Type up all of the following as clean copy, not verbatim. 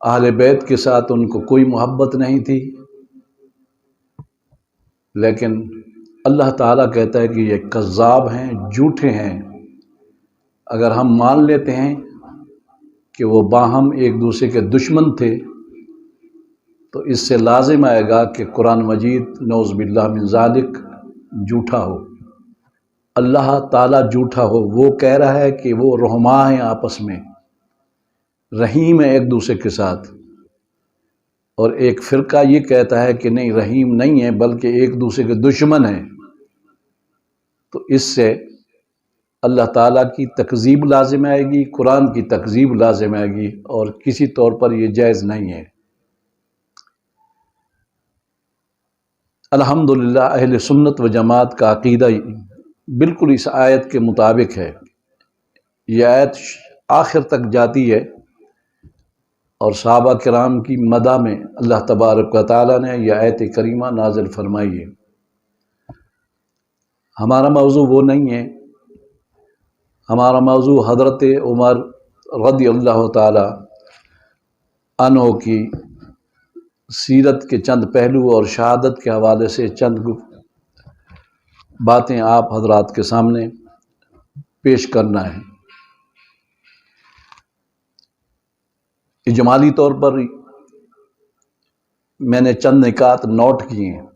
اہل بیت کے ساتھ ان کو کوئی محبت نہیں تھی، لیکن اللہ تعالیٰ کہتا ہے کہ یہ کذاب ہیں، جھوٹے ہیں۔ اگر ہم مان لیتے ہیں کہ وہ باہم ایک دوسرے کے دشمن تھے تو اس سے لازم آئے گا کہ قرآن مجید نعوذ باللہ من ذالک جھوٹا ہو، اللہ تعالیٰ جھوٹا ہو۔ وہ کہہ رہا ہے کہ وہ رحماء ہیں، آپس میں رحیم ہے ایک دوسرے کے ساتھ، اور ایک فرقہ یہ کہتا ہے کہ نہیں، رحیم نہیں ہے بلکہ ایک دوسرے کے دشمن ہیں۔ تو اس سے اللہ تعالیٰ کی تکذیب لازم آئے گی، قرآن کی تکذیب لازم آئے گی، اور کسی طور پر یہ جائز نہیں ہے۔ الحمدللہ اہل سنت و جماعت کا عقیدہ بالکل اس آیت کے مطابق ہے۔ یہ آیت آخر تک جاتی ہے، اور صحابہ کرام کی مدح میں اللہ تبارک و تعالیٰ نے یہ آیت کریمہ نازل فرمائی ہے۔ ہمارا موضوع وہ نہیں ہے، ہمارا موضوع حضرت عمر رضی اللہ تعالی عنہ کی سیرت کے چند پہلو اور شہادت کے حوالے سے چند باتیں آپ حضرات کے سامنے پیش کرنا ہے۔ اجمالی طور پر میں نے چند نکات نوٹ کیے ہیں،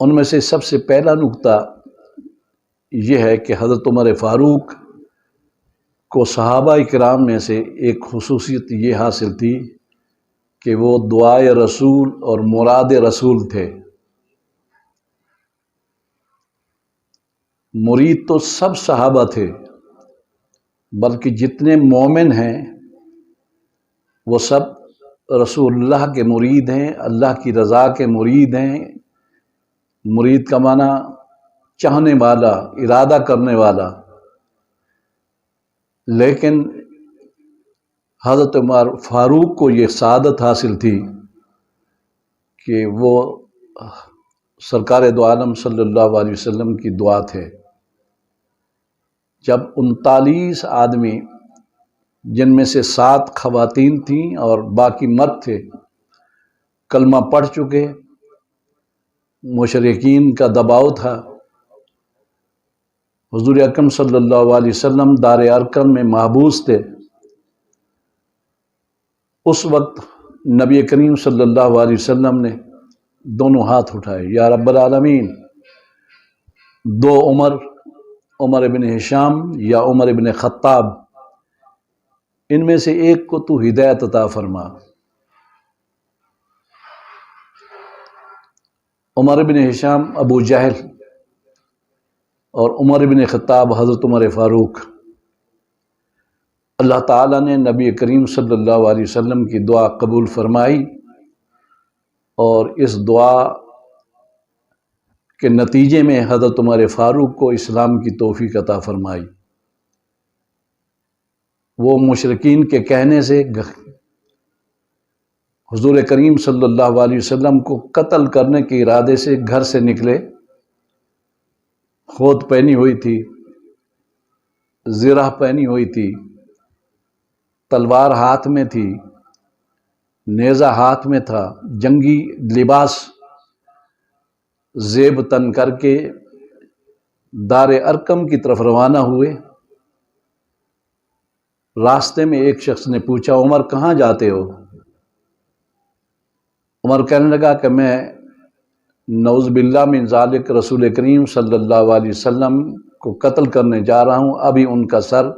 ان میں سے سب سے پہلا نقطہ یہ ہے کہ حضرت عمر فاروق کو صحابہ کرام میں سے ایک خصوصیت یہ حاصل تھی کہ وہ دعائے رسول اور مراد رسول تھے۔ مرید تو سب صحابہ تھے، بلکہ جتنے مومن ہیں وہ سب رسول اللہ کے مرید ہیں، اللہ کی رضا کے مرید ہیں۔ مرید کا معنی چاہنے والا، ارادہ کرنے والا۔ لیکن حضرت عمر فاروق کو یہ سعادت حاصل تھی کہ وہ سرکار دو عالم صلی اللہ علیہ وسلم کی دعا تھے۔ جب 39 آدمی، جن میں سے 7 خواتین تھیں اور باقی مرد تھے، کلمہ پڑھ چکے، مشرکین کا دباؤ تھا، حضور اکرم صلی اللہ علیہ وسلم دار ارقم میں محبوس تھے، اس وقت نبی کریم صلی اللہ علیہ وسلم نے دونوں ہاتھ اٹھائے، یا رب العالمین، دو عمر ابن ہشام یا عمر ابن خطاب، ان میں سے ایک کو تو ہدایت عطا فرما۔ عمر ابن ہشام ابو جہل اور عمر ابن خطاب حضرت عمر فاروق۔ اللہ تعالیٰ نے نبی کریم صلی اللہ علیہ وسلم کی دعا قبول فرمائی، اور اس دعا کے نتیجے میں حضرت عمر فاروق کو اسلام کی توفیق عطا فرمائی۔ وہ مشرکین کے کہنے سے حضور کریم صلی اللہ علیہ وسلم کو قتل کرنے کے ارادے سے گھر سے نکلے، خود پہنی ہوئی تھی، زرہ پہنی ہوئی تھی، تلوار ہاتھ میں تھی، نیزہ ہاتھ میں تھا، جنگی لباس زیب تن کر کے دار ارقم کی طرف روانہ ہوئے۔ راستے میں ایک شخص نے پوچھا، عمر کہاں جاتے ہو؟ عمر کہنے لگا کہ میں نعوذ باللہ من ذالک رسول کریم صلی اللہ علیہ وسلم کو قتل کرنے جا رہا ہوں، ابھی ان کا سر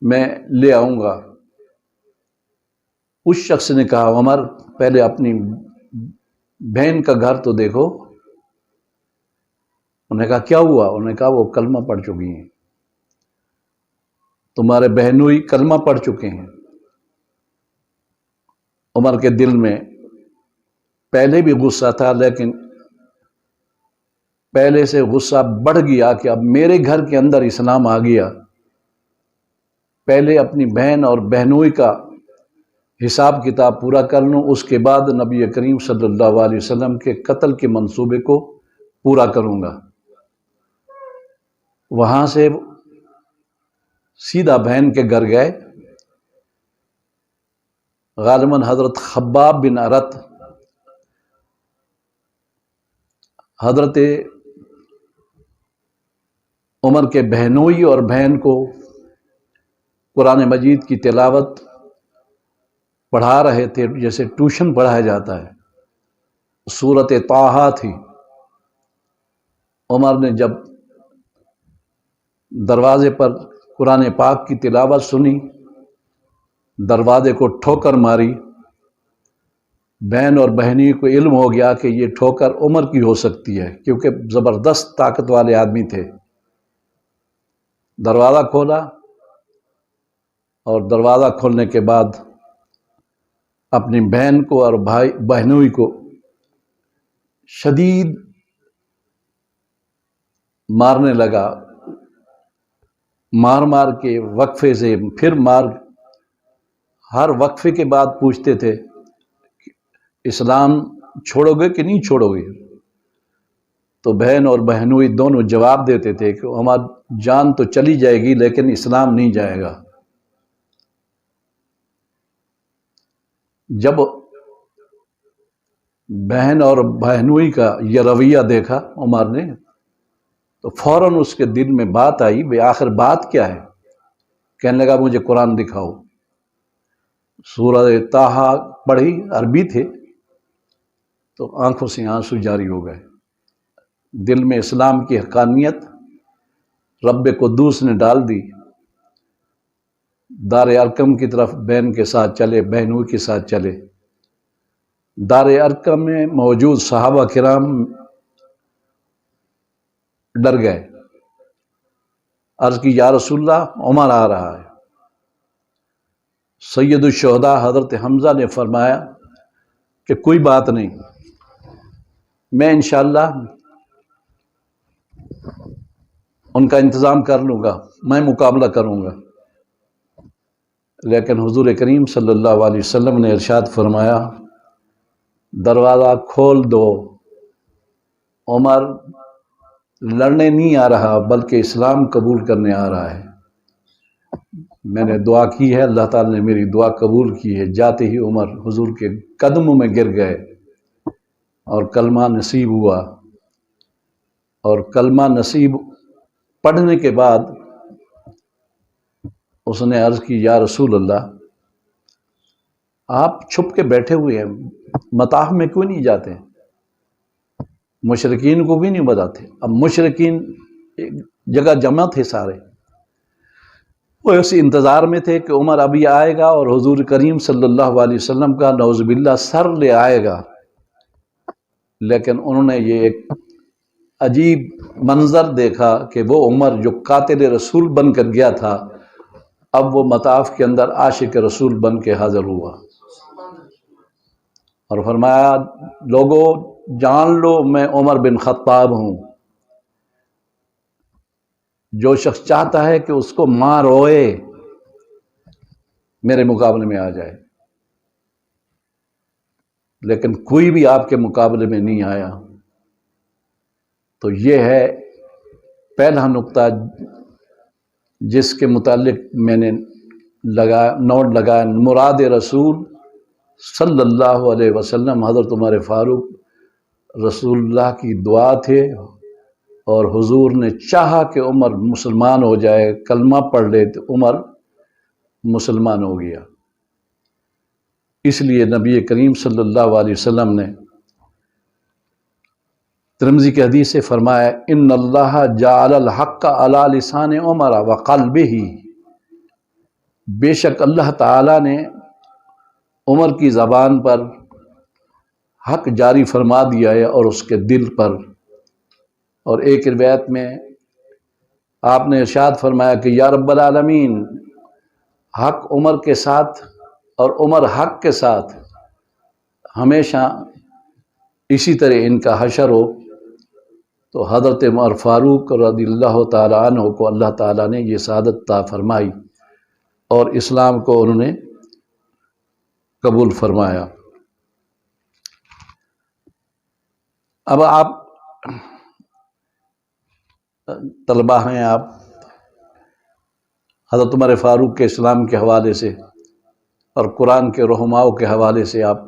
میں لے آؤں گا۔ اس شخص نے کہا، عمر پہلے اپنی بہن کا گھر تو دیکھو۔ انہوں نے کہا کیا ہوا؟ انہوں نے کہا وہ کلمہ پڑھ چکی ہیں، تمہارے بہنوئی کلمہ پڑھ چکے ہیں۔ عمر کے دل میں پہلے بھی غصہ تھا، لیکن پہلے سے غصہ بڑھ گیا کہ اب میرے گھر کے اندر اسلام آ گیا، پہلے اپنی بہن اور بہنوئی کا حساب کتاب پورا کر لوں، اس کے بعد نبی کریم صلی اللہ علیہ وسلم کے قتل کے منصوبے کو پورا کروں گا۔ وہاں سے سیدھا بہن کے گھر گئے، غالباً حضرت خباب بن ارت حضرت عمر کے بہنوئی اور بہن کو قرآن مجید کی تلاوت پڑھا رہے تھے، جیسے ٹیوشن پڑھایا جاتا ہے۔ سورت طٰہٰ تھی۔ عمر نے جب دروازے پر قرآن پاک کی تلاوت سنی، دروازے کو ٹھوکر ماری۔ بہن اور بہنی کو علم ہو گیا کہ یہ ٹھوکر عمر کی ہو سکتی ہے، کیونکہ زبردست طاقت والے آدمی تھے۔ دروازہ کھولا، اور دروازہ کھولنے کے بعد اپنی بہن کو اور بہنوئی کو شدید مارنے لگا، مار مار کے وقفے سے پھر مار، ہر وقفے کے بعد پوچھتے تھے اسلام چھوڑو گے کہ نہیں چھوڑو گے؟ تو بہن اور بہنوئی دونوں جواب دیتے تھے کہ ہماری جان تو چلی جائے گی لیکن اسلام نہیں جائے گا۔ جب بہن اور بہنوئی کا یہ رویہ دیکھا عمر نے، تو فوراً اس کے دل میں بات آئی، بے آخر بات کیا ہے؟ کہنے لگا مجھے قرآن دکھاؤ۔ سورہ طٰہٰ پڑھی، عربی تھے، تو آنکھوں سے آنسو جاری ہو گئے۔ دل میں اسلام کی حقانیت رب قدوس نے ڈال دی۔ دار ارقم کی طرف بہن کے ساتھ چلے، بہنوئی کے ساتھ چلے۔ دار ارقم میں موجود صحابہ کرام ڈر گئے، عرض کی یا رسول اللہ عمر آ رہا ہے۔ سید الشہداء حضرت حمزہ نے فرمایا کہ کوئی بات نہیں، میں انشاءاللہ ان کا انتظام کر لوں گا، میں مقابلہ کروں گا۔ لیکن حضور کریم صلی اللہ علیہ وسلم نے ارشاد فرمایا دروازہ کھول دو، عمر لڑنے نہیں آ رہا بلکہ اسلام قبول کرنے آ رہا ہے۔ میں نے دعا کی ہے، اللہ تعالی نے میری دعا قبول کی ہے۔ جاتے ہی عمر حضور کے قدموں میں گر گئے اور کلمہ نصیب ہوا، اور کلمہ نصیب پڑھنے کے بعد اس نے عرض کی یا رسول اللہ آپ چھپ کے بیٹھے ہوئے ہیں، مطاف میں کیوں نہیں جاتے؟ مشرکین کو بھی نہیں بتاتے۔ اب مشرکین ایک جگہ جمع تھے سارے، وہ اسی انتظار میں تھے کہ عمر ابھی آئے گا اور حضور کریم صلی اللہ علیہ وسلم کا نعوذ باللہ سر لے آئے گا۔ لیکن انہوں نے یہ ایک عجیب منظر دیکھا کہ وہ عمر جو قاتل رسول بن کر گیا تھا، اب وہ مطاف کے اندر عاشق رسول بن کے حاضر ہوا، اور فرمایا لوگوں جان لو میں عمر بن خطاب ہوں، جو شخص چاہتا ہے کہ اس کو ماں روئے میرے مقابلے میں آ جائے۔ لیکن کوئی بھی آپ کے مقابلے میں نہیں آیا۔ تو یہ ہے پہلا نقطہ جس کے متعلق میں نے نوٹ لگایا، مراد رسول صلی اللہ علیہ وسلم حضرت عمر فاروق رسول اللہ کی دعا تھے، اور حضور نے چاہا کہ عمر مسلمان ہو جائے، کلمہ پڑھ لے، تو عمر مسلمان ہو گیا۔ اس لیے نبی کریم صلی اللہ علیہ وسلم نے ترمذی کی حدیث سے فرمایا ان اللہ جعل الحق علی لسان عمر وقلبہ، بے شک اللہ تعالیٰ نے عمر کی زبان پر حق جاری فرما دیا ہے اور اس کے دل پر۔ اور ایک روایت میں آپ نے ارشاد فرمایا کہ یا رب العالمین حق عمر کے ساتھ اور عمر حق کے ساتھ ہمیشہ اسی طرح ان کا حشر ہو۔ تو حضرت عمر فاروق رضی اللہ تعالیٰ عنہ کو اللہ تعالیٰ نے یہ سعادت عطا فرمائی اور اسلام کو انہوں نے قبول فرمایا۔ اب آپ طلبہ ہیں، آپ حضرت عمر فاروق کے اسلام کے حوالے سے اور قرآن کے رہنماؤں کے حوالے سے آپ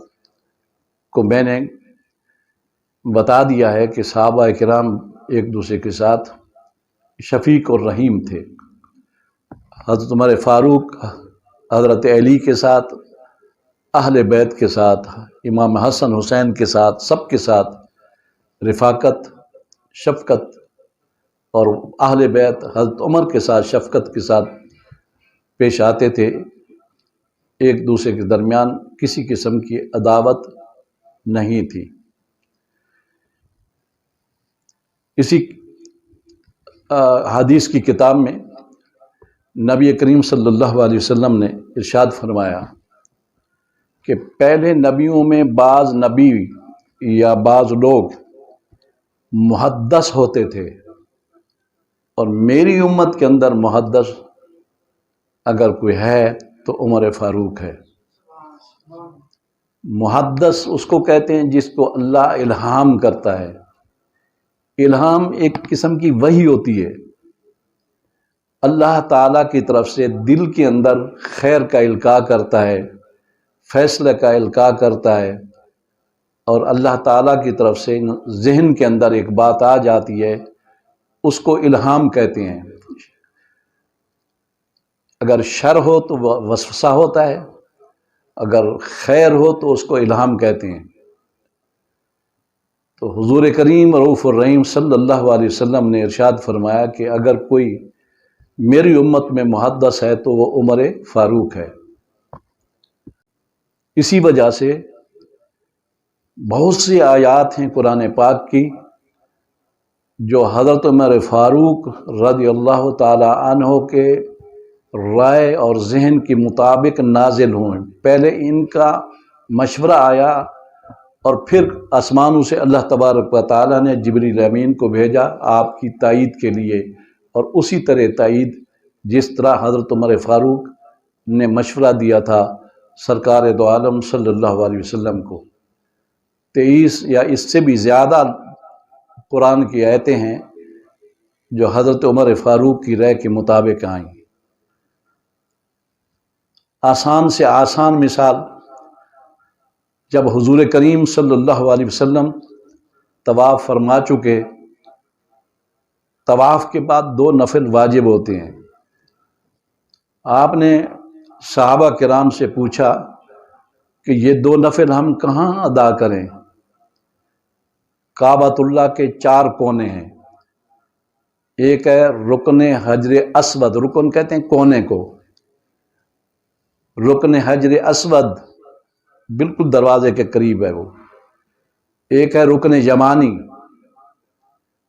کو میں نے بتا دیا ہے کہ صحابہ کرام ایک دوسرے کے ساتھ شفیق اور رحیم تھے۔ حضرت عمر فاروق حضرت علی کے ساتھ، اہل بیت کے ساتھ، امام حسن حسین کے ساتھ، سب کے ساتھ رفاقت، شفقت، اور اہل بیت حضرت عمر کے ساتھ شفقت کے ساتھ پیش آتے تھے۔ ایک دوسرے کے درمیان کسی قسم کی عداوت نہیں تھی۔ اسی حدیث کی کتاب میں نبی کریم صلی اللہ علیہ وسلم نے ارشاد فرمایا کہ پہلے نبیوں میں بعض نبی یا بعض لوگ محدث ہوتے تھے، اور میری امت کے اندر محدث اگر کوئی ہے تو عمر فاروق ہے۔ محدث اس کو کہتے ہیں جس کو اللہ الہام کرتا ہے۔ الہام ایک قسم کی وحی ہوتی ہے، اللہ تعالیٰ کی طرف سے دل کے اندر خیر کا القاء کرتا ہے، فیصلے کا القاء کرتا ہے، اور اللہ تعالیٰ کی طرف سے ذہن کے اندر ایک بات آ جاتی ہے، اس کو الہام کہتے ہیں۔ اگر شر ہو تو وہ وسوسہ ہوتا ہے، اگر خیر ہو تو اس کو الہام کہتے ہیں۔ تو حضور کریم رؤوف الرحیم صلی اللہ علیہ وسلم نے ارشاد فرمایا کہ اگر کوئی میری امت میں محدث ہے تو وہ عمر فاروق ہے۔ اسی وجہ سے بہت سی آیات ہیں قرآن پاک کی جو حضرت عمر فاروق رضی اللہ تعالی عنہ کے رائے اور ذہن کے مطابق نازل ہوئیں۔ پہلے ان کا مشورہ آیا اور پھر آسمانوں سے اللہ تبارک و تعالیٰ نے جبریل امین کو بھیجا آپ کی تائید کے لیے، اور اسی طرح تائید جس طرح حضرت عمر فاروق نے مشورہ دیا تھا سرکار دو عالم صلی اللہ علیہ وسلم کو۔ 23 یا اس سے بھی زیادہ قرآن کی آیتیں ہیں جو حضرت عمر فاروق کی رائے کے مطابق آئیں۔ آسان سے آسان مثال، جب حضور کریم صلی اللہ علیہ وسلم طواف فرما چکے، طواف کے بعد 2 نفل واجب ہوتے ہیں۔ آپ نے صحابہ کرام سے پوچھا کہ یہ 2 نفل ہم کہاں ادا کریں؟ کعبۃ اللہ کے 4 کونے ہیں، ایک ہے رکن حجر اسود، رکن کہتے ہیں کونے کو، رکن حجر اسود بالکل دروازے کے قریب ہے وہ، ایک ہے رکن یمانی،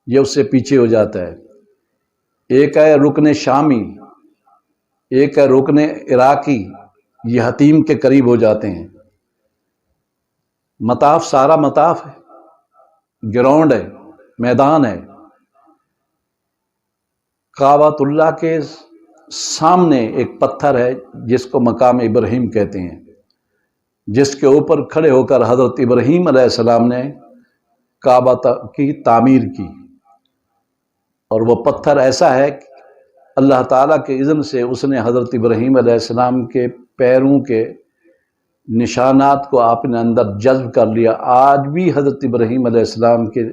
یہ اس سے پیچھے ہو جاتا ہے، ایک ہے رکن شامی، ایک ہے رکن عراقی، یہ حتیم کے قریب ہو جاتے ہیں۔ مطاف سارا مطاف ہے، گراؤنڈ ہے، میدان ہے۔ کعبۃ اللہ کے سامنے ایک پتھر ہے جس کو مقام ابراہیم کہتے ہیں، جس کے اوپر کھڑے ہو کر حضرت ابراہیم علیہ السلام نے کعبہ کی تعمیر کی، اور وہ پتھر ایسا ہے کہ اللہ تعالیٰ کے اذن سے اس نے حضرت ابراہیم علیہ السلام کے پیروں کے نشانات کو اپنے اندر جذب کر لیا۔ آج بھی حضرت ابراہیم علیہ السلام کے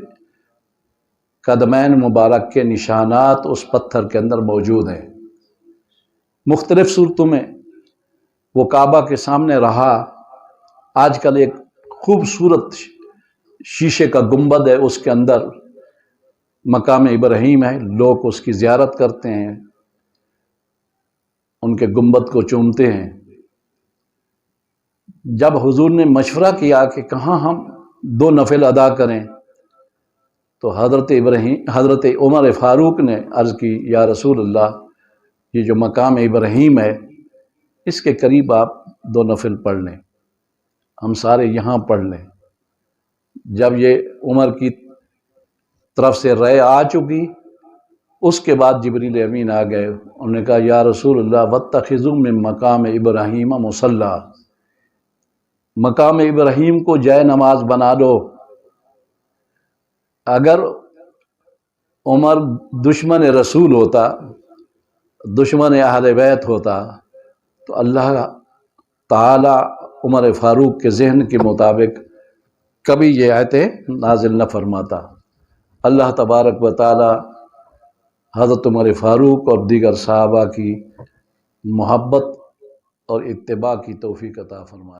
قدمین مبارک کے نشانات اس پتھر کے اندر موجود ہیں۔ مختلف صورتوں میں وہ کعبہ کے سامنے رہا۔ آج کل ایک خوبصورت شیشے کا گنبد ہے، اس کے اندر مقام ابراہیم ہے، لوگ اس کی زیارت کرتے ہیں، ان کے گنبد کو چومتے ہیں۔ جب حضور نے مشورہ کیا کہ کہاں ہم 2 نفل ادا کریں، تو حضرت عمر فاروق نے عرض کی، یا رسول اللہ، یہ جو مقام ابراہیم ہے اس کے قریب آپ 2 نفل پڑھ لیں، ہم سارے یہاں پڑھ لیں۔ جب یہ عمر کی طرف سے رائے آ چکی، اس کے بعد جبریل امین آ گئے، انہوں نے کہا یا رسول اللہ واتخذوا من مقام ابراہیم مصلی، مقام ابراہیم کو جائے نماز بنا دو۔ اگر عمر دشمن رسول ہوتا، دشمن اہل بیت ہوتا، تو اللہ تعالی عمر فاروق کے ذہن کے مطابق کبھی یہ آیتیں نازل نہ فرماتا۔ اللہ تبارک و تعالی حضرت عمر فاروق اور دیگر صحابہ کی محبت اور اتباع کی توفیق عطا فرمائے۔